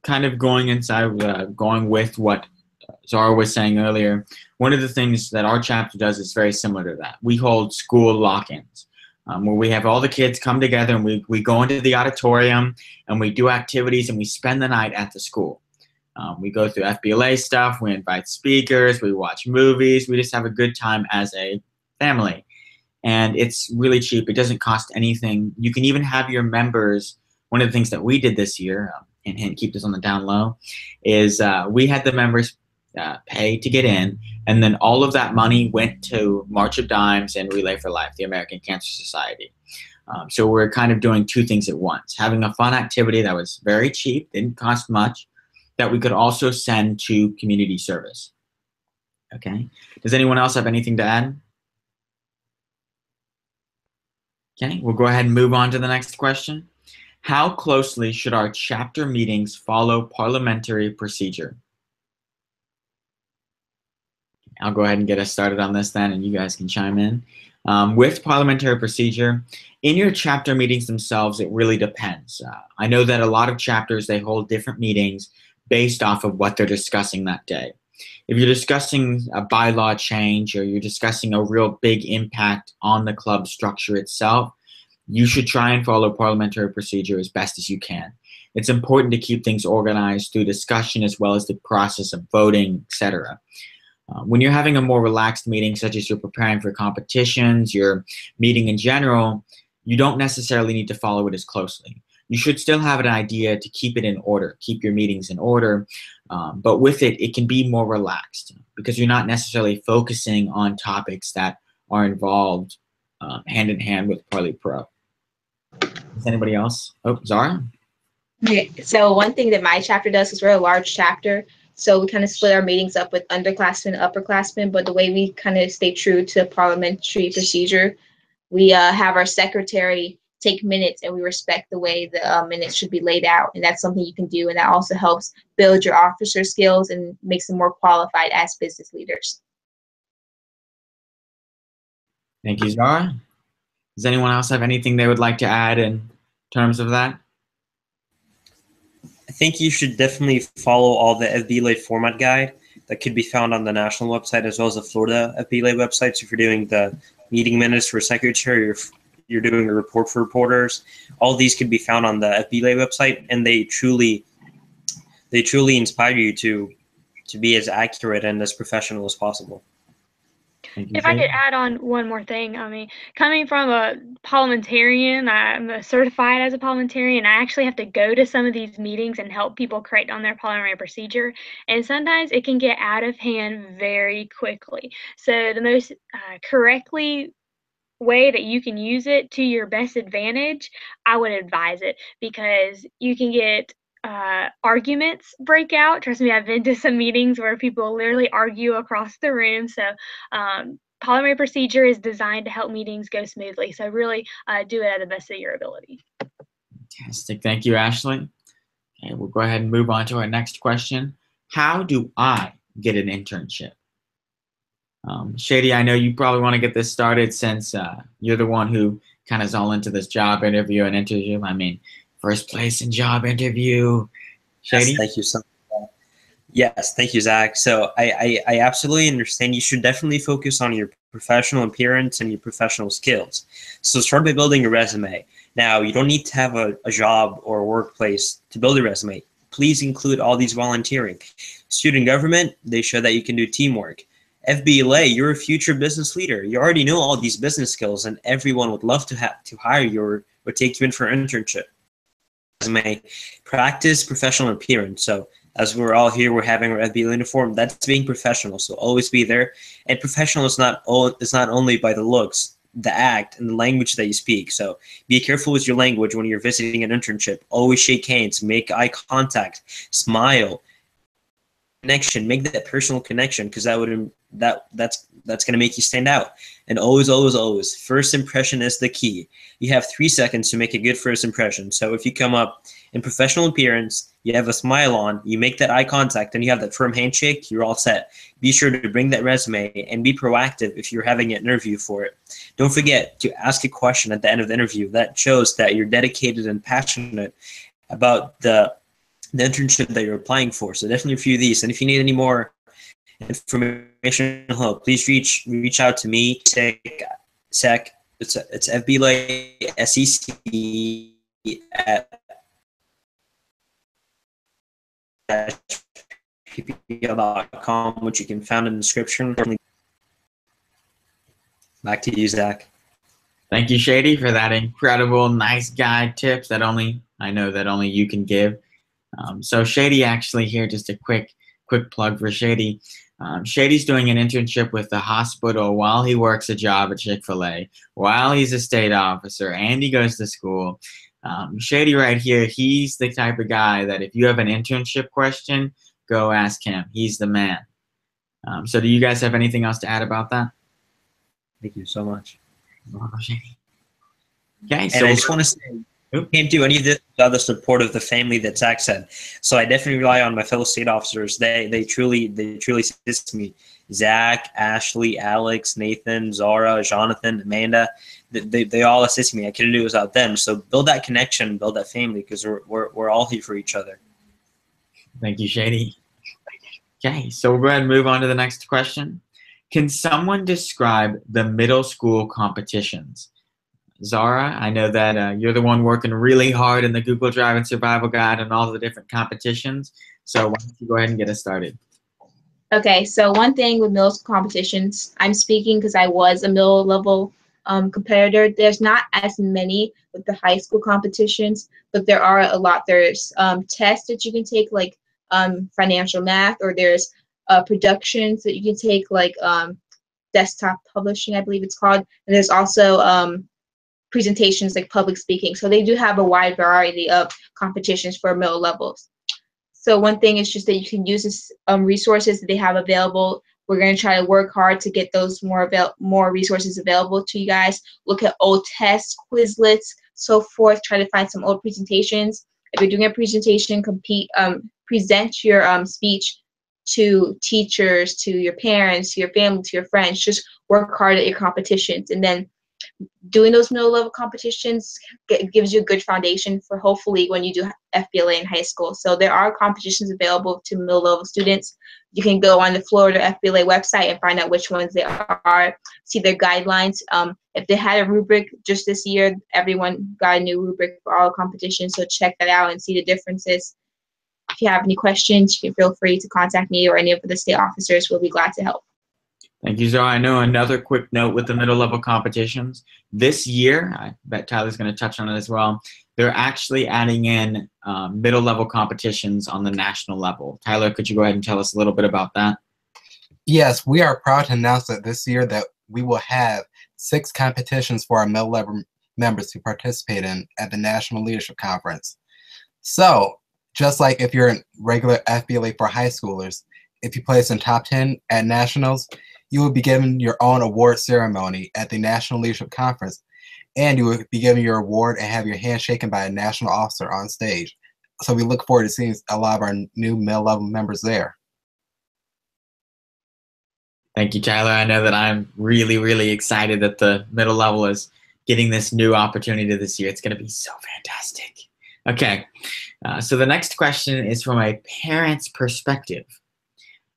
Kind of going inside, going with what Zahra was saying earlier, one of the things that our chapter does is very similar to that. We hold school lock-ins, where we have all the kids come together and we go into the auditorium and we do activities and we spend the night at the school. We go through Fbla stuff, we invite speakers, we watch movies, we just have a good time as a family. And it's really cheap, it doesn't cost anything. You can even have your members, one of the things that we did this year, and keep this on the down low, is we had the members pay to get in, and then all of that money went to March of Dimes and Relay for Life, the American Cancer Society. So we're kind of doing two things at once, having a fun activity that was very cheap, didn't cost much, that we could also send to community service. Okay, does anyone else have anything to add? Okay, we'll go ahead and move on to the next question. How closely should our chapter meetings follow parliamentary procedure? I'll go ahead and get us started on this then, and you guys can chime in. With parliamentary procedure, in your chapter meetings themselves, it really depends. I know that a lot of chapters, they hold different meetings based off of what they're discussing that day. If you're discussing a bylaw change or you're discussing a real big impact on the club structure itself, you should try and follow parliamentary procedure as best as you can. It's important to keep things organized through discussion as well as the process of voting, etc. When you're having a more relaxed meeting, such as you're preparing for competitions, you're meeting in general, you don't necessarily need to follow it as closely. You should still have an idea to keep it in order, keep your meetings in order, but with it, it can be more relaxed because you're not necessarily focusing on topics that are involved hand in hand with Parley Pro. Does anybody else? Oh, Zahra? Okay, so one thing that my chapter does is we're a large chapter, so we kind of split our meetings up with underclassmen and upperclassmen, but the way we kind of stay true to parliamentary procedure, we have our secretary take minutes and we respect the way the minutes should be laid out, and that's something you can do, and that also helps build your officer skills and makes them more qualified as business leaders. Thank you, Zahra. Does anyone else have anything they would like to add in terms of that? I think you should definitely follow all the Fbla format guide that could be found on the national website as well as the Florida Fbla website. So if you're doing the meeting minutes for secretary, or you're doing a report for reporters, all these could be found on the Fbla website, and they truly inspire you to be as accurate and as professional as possible. If I could add on one more thing, I mean, coming from a parliamentarian, I'm certified as a parliamentarian. I actually have to go to some of these meetings and help people create on their parliamentary procedure. And sometimes it can get out of hand very quickly. So the most correctly way that you can use it to your best advantage, I would advise it, because you can get arguments break out. Trust me, I've been to some meetings where people literally argue across the room. So parliamentary procedure is designed to help meetings go smoothly. So really do it at the best of your ability. Fantastic. Thank you, Ashley. Okay, we'll go ahead and move on to our next question. How do I get an internship? Shady, I know you probably want to get this started since you're the one who kind of is all into this job interview and interview. I mean, first place in job interview. Shady? Yes, thank you so much. Yes, thank you, Zach. So I absolutely understand. You should definitely focus on your professional appearance and your professional skills. So start by building a resume. Now, you don't need to have a job or a workplace to build a resume. Please include all these volunteering. Student government, they show that you can do teamwork. FBLA, you're a future business leader. You already know all these business skills, and everyone would love to hire you or take you in for an internship. Resume, practice professional appearance. So as we're all here, we're having our FBLA uniform. That's being professional. So always be there. And professional is not only by the looks, the act, and the language that you speak. So be careful with your language when you're visiting an internship. Always shake hands, make eye contact, smile. Connection, make that personal connection, because that's going to make you stand out. And always, first impression is the key. You have 3 seconds to make a good first impression. So if you come up in professional appearance, you have a smile on, you make that eye contact, and you have that firm handshake, you're all set. Be sure to bring that resume and be proactive if you're having an interview for it. Don't forget to ask a question at the end of the interview. That shows that you're dedicated and passionate about the internship that you're applying for. So definitely review these. And if you need any more information, please reach out to me, Sec. It's Fbla SEC at ppl.com, which you can find in the description. Back to you, Zach. Thank you, Shady, for that incredible, nice guide tips that I know that only you can give. So Shady, actually here, just a quick plug for Shady. Shady's doing an internship with the hospital while he works a job at Chick-fil-A, while he's a state officer, and he goes to school. Shady right here, he's the type of guy that if you have an internship question, go ask him. He's the man. So do you guys have anything else to add about that? Thank you so much. Shady. Okay, and I just want to say, can't do any of this without the support of the family that Zach said. So I definitely rely on my fellow state officers. They truly assist me. Zach, Ashley, Alex, Nathan, Zahra, Jonathan, Amanda, they all assist me. I couldn't do it without them. So build that connection, build that family, because we're all here for each other. Thank you, Shady. Okay, so we'll go ahead and move on to the next question. Can someone describe the middle school competitions? Zahra, I know that you're the one working really hard in the Google Drive and Survival Guide and all the different competitions. So why don't you go ahead and get us started? Okay, so one thing with middle school competitions, I'm speaking because I was a middle level competitor. There's not as many with the high school competitions, but there are a lot. There's tests that you can take, like financial math, or there's productions that you can take, like desktop publishing, I believe it's called. And there's also presentations like public speaking. So they do have a wide variety of competitions for middle levels. So one thing is just that you can use this resources that they have available. We're going to try to work hard to get those more resources available to you guys. Look at old tests, Quizlets, so forth. Try to find some old presentations. If you're doing a presentation, present your speech to teachers, to your parents, to your family, to your friends. Just work hard at your competitions, and then doing those middle level competitions gives you a good foundation for hopefully when you do FBLA in high school. So there are competitions available to middle level students. You can go on the Florida FBLA website and find out which ones they are, see their guidelines. If they had a rubric just this year, everyone got a new rubric for all competitions. So check that out and see the differences. If you have any questions, you can feel free to contact me or any of the state officers. We'll be glad to help. Thank you, Zahra. I know another quick note with the middle level competitions. This year, I bet Tyler's going to touch on it as well, they're actually adding in middle level competitions on the national level. Tyler, could you go ahead and tell us a little bit about that? Yes, we are proud to announce that this year that we will have 6 competitions for our middle level members to participate in at the National Leadership Conference. So, just like if you're in regular FBLA for high schoolers, if you place in top 10 at nationals, you will be given your own award ceremony at the National Leadership Conference, and you will be given your award and have your hand shaken by a national officer on stage. So we look forward to seeing a lot of our new middle level members there. Thank you, Tyler. I know that I'm really, really excited that the middle level is getting this new opportunity this year. It's going to be so fantastic. Okay, so the next question is from a parent's perspective.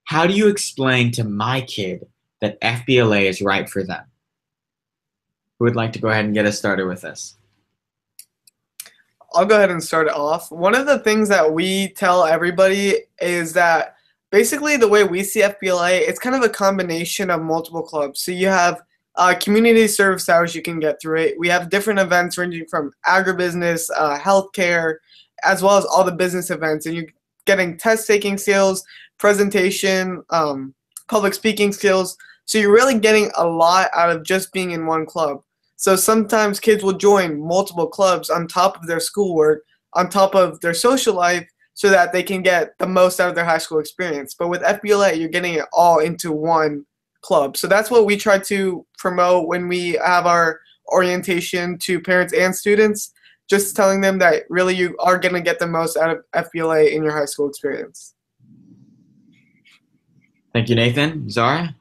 How do you explain to my kid that FBLA is right for them? Who would like to go ahead and get us started with this? I'll go ahead and start it off. One of the things that we tell everybody is that Basically, the way we see FBLA, it's kind of a combination of multiple clubs. So you have community service hours you can get through it. We have different events ranging from agribusiness, healthcare, as well as all the business events. And you're getting test-taking skills, presentation, public speaking skills. So you're really getting a lot out of just being in one club. So sometimes kids will join multiple clubs on top of their schoolwork, on top of their social life, so that they can get the most out of their high school experience. But with FBLA, you're getting it all into one club. So that's what we try to promote when we have our orientation to parents and students, just telling them that really you are going to get the most out of FBLA in your high school experience. Thank you, Nathan. Zahra?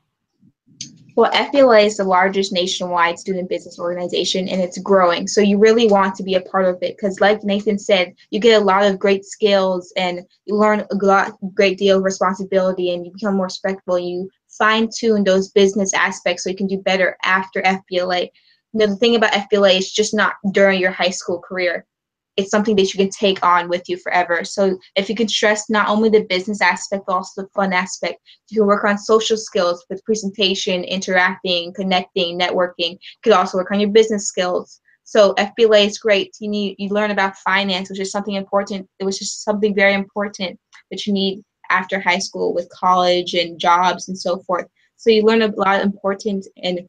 Well, FBLA is the largest nationwide student business organization, and it's growing. So you really want to be a part of it because, like Nathan said, you get a lot of great skills and you learn great deal of responsibility, and you become more respectful. You fine-tune those business aspects so you can do better after FBLA. You know, the thing about FBLA is just not during your high school career. It's something that you can take on with you forever. So if you can stress not only the business aspect, but also the fun aspect, you can work on social skills with presentation, interacting, connecting, networking. You could also work on your business skills. So FBLA is great. You learn about finance, which is something important. It was just something very important that you need after high school with college and jobs and so forth. So you learn a lot of important and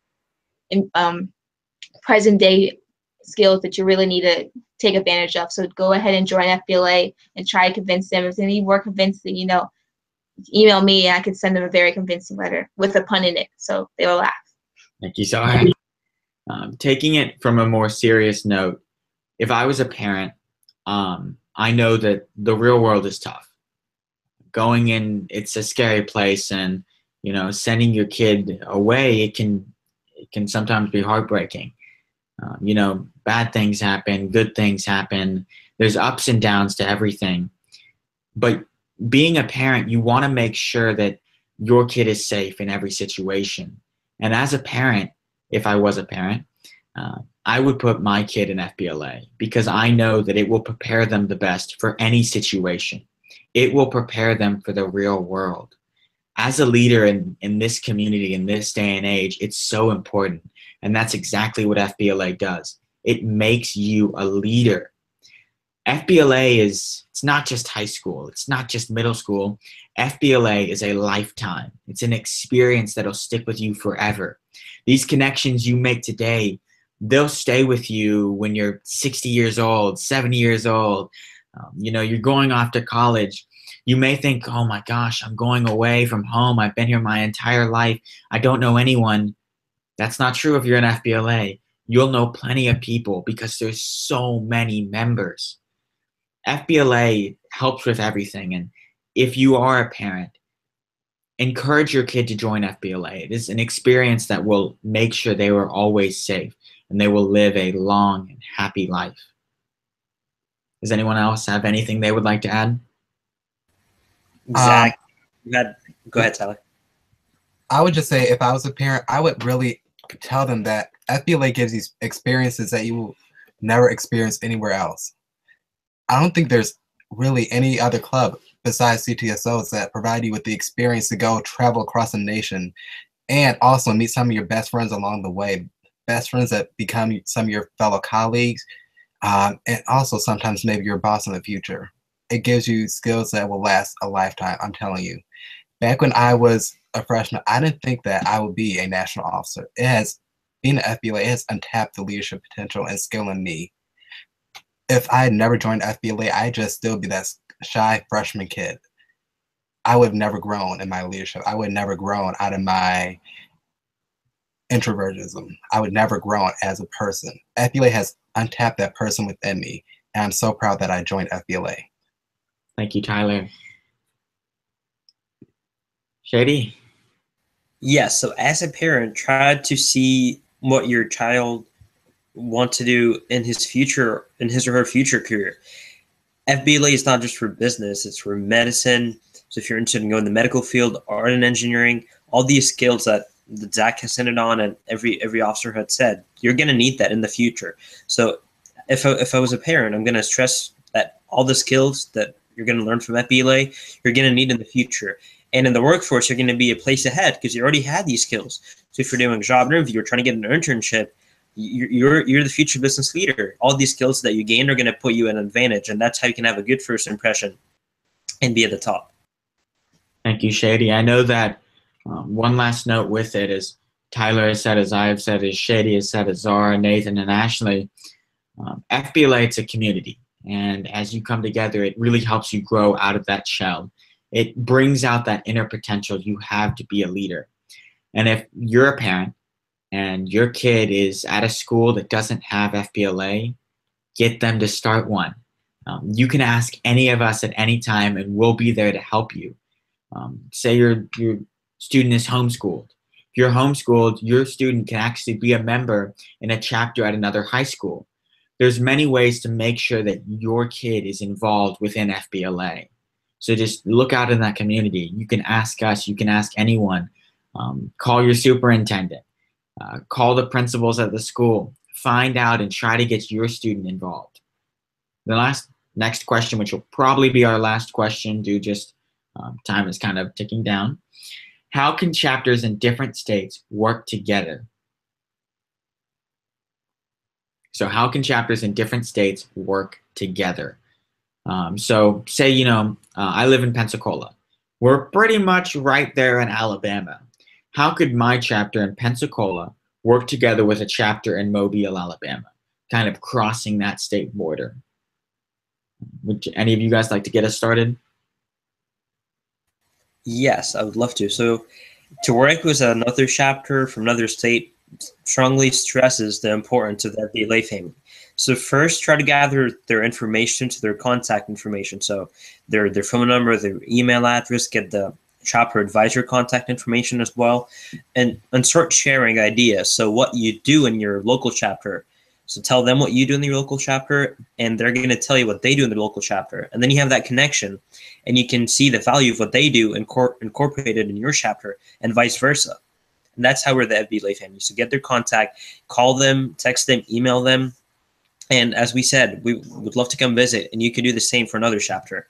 present day skills that you really need to take advantage of. So go ahead and join FBLA and try to convince them. If they need more convincing, email me and I can send them a very convincing letter with a pun in it, so they will laugh. Thank you, Zahra. Taking it from a more serious note, if I was a parent, I know that the real world is tough. Going in, it's a scary place, and sending your kid away, it can sometimes be heartbreaking. Bad things happen, good things happen. There's ups and downs to everything. But being a parent, you want to make sure that your kid is safe in every situation. And as a parent, if I was a parent, I would put my kid in FBLA because I know that it will prepare them the best for any situation. It will prepare them for the real world. As a leader in this community, in this day and age, it's so important. And that's exactly what FBLA does. It makes you a leader. FBLA it's not just high school. It's not just middle school. FBLA is a lifetime. It's an experience that'll stick with you forever. These connections you make today, they'll stay with you when you're 60 years old, 70 years old. You're going off to college. You may think, oh my gosh, I'm going away from home. I've been here my entire life. I don't know anyone. That's not true if you're in FBLA. You'll know plenty of people because there's so many members. FBLA helps with everything. And if you are a parent, encourage your kid to join FBLA. It is an experience that will make sure they are always safe and they will live a long and happy life. Does anyone else have anything they would like to add? Zach, go ahead, Tyler. I would just say if I was a parent, I would really tell them that FBLA gives you experiences that you will never experience anywhere else. I don't think there's really any other club besides CTSOs that provide you with the experience to go travel across the nation and also meet some of your best friends along the way, best friends that become some of your fellow colleagues, and also sometimes maybe your boss in the future. It gives you skills that will last a lifetime, I'm telling you. Back when I was a freshman, I didn't think that I would be a national officer. Being an FBLA has untapped the leadership potential and skill in me. If I had never joined FBLA, I'd just still be that shy freshman kid. I would have never grown in my leadership. I would have never grown out of my introvertism. I would never grown as a person. FBLA has untapped that person within me, and I'm so proud that I joined FBLA. Thank you, Tyler. Shady? Yes, so as a parent, try to see what your child wants to do in his or her future career. FBLA is not just for business, it's for medicine. So if you're interested in going in the medical field, art and engineering, all these skills that Zach has centered on and every officer had said, you're going to need that in the future. So if I was a parent, I'm going to stress that all the skills that you're going to learn from FBLA, you're going to need in the future. And in the workforce, you're going to be a place ahead because you already had these skills. So if you're doing a job interview or trying to get an internship, you're the future business leader. All these skills that you gain are going to put you at an advantage, and that's how you can have a good first impression and be at the top. Thank you, Shady. I know that one last note with it is Tyler has said, as I have said, as Shady has said, as Zahra, Nathan, and Ashley, FBLA, it's a community. And as you come together, it really helps you grow out of that shell. It brings out that inner potential you have to be a leader. And if you're a parent and your kid is at a school that doesn't have FBLA, get them to start one. You can ask any of us at any time, and we'll be there to help you. Say your student is homeschooled. If you're homeschooled, your student can actually be a member in a chapter at another high school. There's many ways to make sure that your kid is involved within FBLA. So just look out in that community. You can ask us, you can ask anyone. Call your superintendent. Call the principals at the school. Find out and try to get your student involved. The next question, which will probably be our last question due just time is kind of ticking down. How can chapters in different states work together? So how can chapters in different states work together? So say, I live in Pensacola. We're pretty much right there in Alabama. How could my chapter in Pensacola work together with a chapter in Mobile, Alabama, kind of crossing that state border? Would any of you guys like to get us started? Yes, I would love to. So to work with another chapter from another state strongly stresses the importance of that FBLA family. So first, try to gather their information, to their contact information. So their phone number, their email address, get the chapter advisor contact information as well, and start sharing ideas. So what you do in your local chapter. So tell them what you do in your local chapter, and they're going to tell you what they do in their local chapter. And then you have that connection, and you can see the value of what they do incorporated in your chapter, and vice versa. And that's how we're the FBLA family. So get their contact, call them, text them, email them. And as we said, we would love to come visit, and you can do the same for another chapter.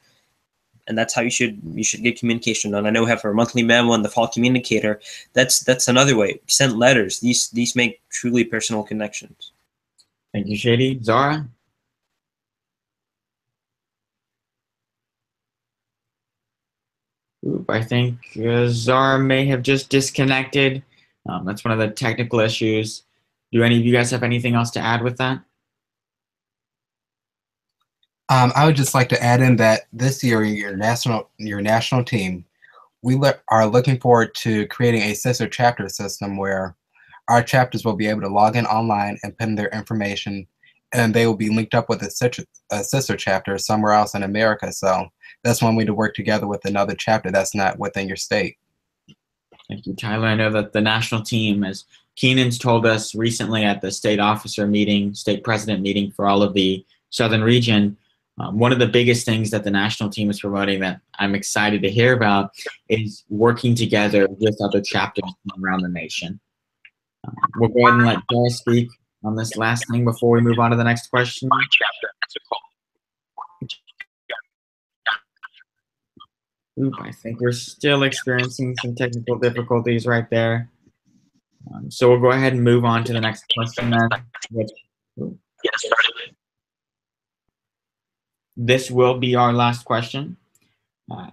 And that's how you should get communication done. I know we have our monthly memo and the fall communicator. That's another way. Send letters. These make truly personal connections. Thank you, Shady. Zahra? Oop, I think Zahra may have just disconnected. That's one of the technical issues. Do any of you guys have anything else to add with that? I would just like to add in that this year, your national team, we are looking forward to creating a sister chapter system where our chapters will be able to log in online and put in their information, and they will be linked up with a sister chapter somewhere else in America. So that's one way to work together with another chapter that's not within your state. Thank you, Tyler. I know that the national team, as Keenan's told us recently at the state officer meeting, state president meeting for all of the southern region, one of the biggest things that the national team is promoting that I'm excited to hear about is working together with other chapters around the nation. We'll go ahead and let Zahra speak on this last thing before we move on to the next question. Oop, I think we're still experiencing some technical difficulties right there. So we'll go ahead and move on to the next question then. This will be our last question.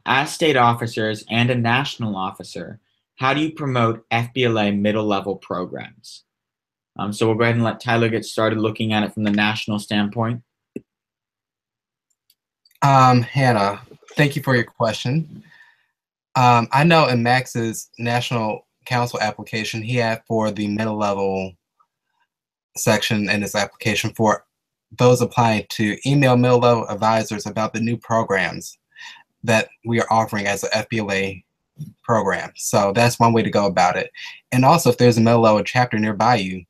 As state officers and a national officer, how do you promote FBLA middle level programs? So we'll go ahead and let Tyler get started looking at it from the national standpoint. Hannah, thank you for your question. I know in Max's national council application, he had for the middle level section in his application for those applying to email middle level advisors about the new programs that we are offering as a FBLA program. So that's one way to go about it. And also, if there's a middle level chapter nearby you,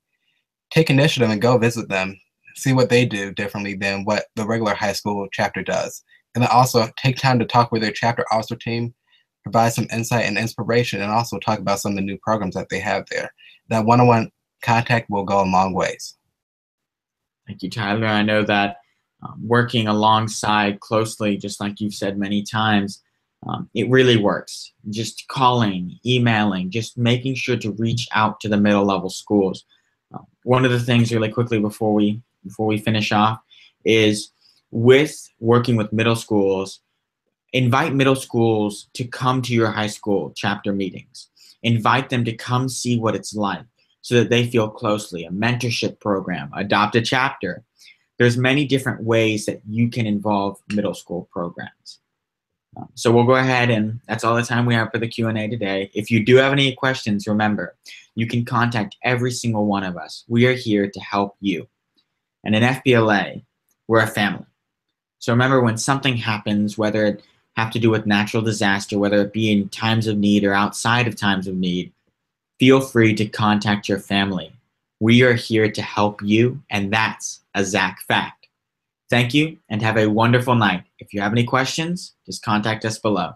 take initiative and go visit them, see what they do differently than what the regular high school chapter does. And then also take time to talk with their chapter officer team, provide some insight and inspiration, and also talk about some of the new programs that they have there. That one-on-one contact will go a long ways. Thank you, Tyler. I know that working alongside closely, just like you've said many times, It really works. Just calling, emailing, just making sure to reach out to the middle level schools. One of the things really quickly before we finish off is with working with middle schools, invite middle schools to come to your high school chapter meetings. Invite them to come see what it's like so that they feel closely. A mentorship program, adopt a chapter. There's many different ways that you can involve middle school programs. So we'll go ahead, and that's all the time we have for the Q&A today. If you do have any questions, remember, you can contact every single one of us. We are here to help you. And in FBLA, we're a family. So remember, when something happens, whether it have to do with natural disaster, whether it be in times of need or outside of times of need, feel free to contact your family. We are here to help you, and that's a Zach fact. Thank you, and have a wonderful night. If you have any questions, just contact us below.